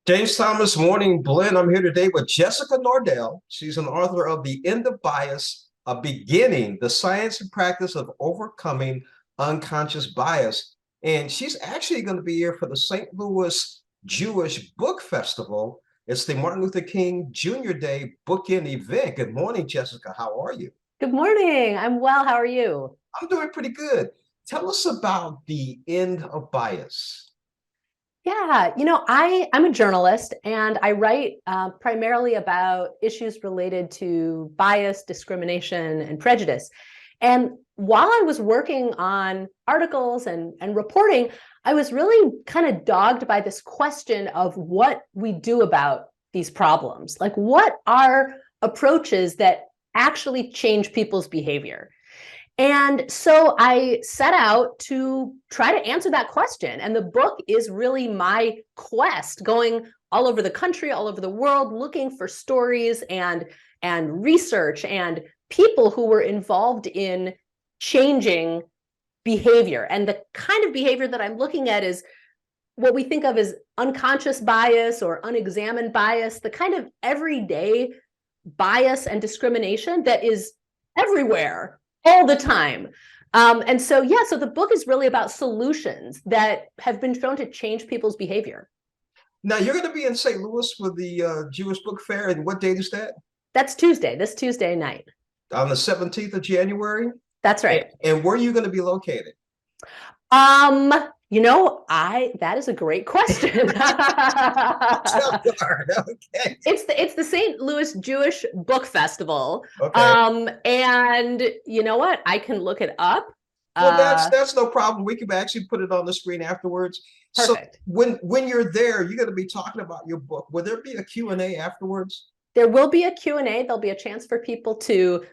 James Thomas Morning Blend. I'm here today with Jessica Nordell. She's an author of The End of Bias, A Beginning, the Science and Practice of Overcoming Unconscious Bias. And she's actually going to be here for the St. Louis Jewish Book Festival. It's the Martin Luther King Jr. Day bookend event. Good morning, Jessica. How are you? Good morning. I'm well. How are you? I'm doing pretty good. Tell us about The End of Bias. Yeah, I'm a journalist and I write primarily about issues related to bias, discrimination, and prejudice. And while I was working on articles and reporting, I was really kind of dogged by this question of what we do about these problems. Like, what are approaches that actually change people's behavior? And so I set out to try to answer that question. And the book is really my quest, going all over the country, all over the world, looking for stories and research and people who were involved in changing behavior. And the kind of behavior that I'm looking at is what we think of as unconscious bias or unexamined bias, the kind of everyday bias and discrimination that is everywhere all the time. So the book is really about solutions that have been shown to change people's behavior. Now, you're going to be in St. Louis for the Jewish Book Fair, and what date is that? That's Tuesday, this Tuesday night. On the 17th of January? That's right. And where are you going to be located? Um, that is a great question. Okay. It's the St. Louis Jewish Book Festival. Okay. And you know what? I can look it up. Well, that's no problem. We can actually put it on the screen afterwards. Perfect. So when you're there, you're going to be talking about your book. Will there be a Q&A afterwards? There will be a Q&A. There'll be a chance for people to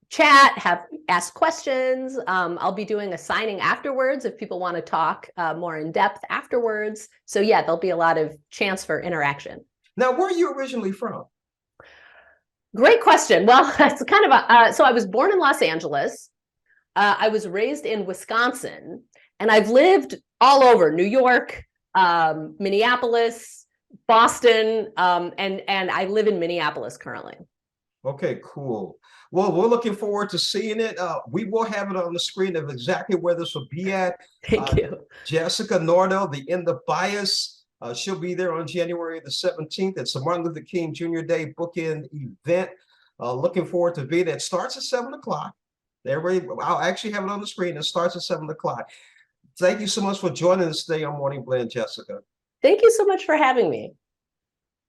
chat, ask questions. I'll be doing a signing afterwards if people want to talk more in depth afterwards. So yeah, there'll be a lot of chance for interaction. Now, where are you originally from? Great question. Well, it's kind of so I was born in Los Angeles. I was raised in Wisconsin, and I've lived all over New York, Minneapolis, Boston, and I live in Minneapolis currently. Okay, cool. Well, we're looking forward to seeing it. We will have it on the screen of exactly where this will be at. Thank you. Jessica Nordell, The End of Bias. She'll be there on January the 17th. It's the Martin Luther King Jr. Day bookend event. Looking forward to being there. It starts at 7 o'clock. I'll actually have it on the screen. It starts at 7 o'clock. Thank you so much for joining us today on Morning Blend, Jessica. Thank you so much for having me.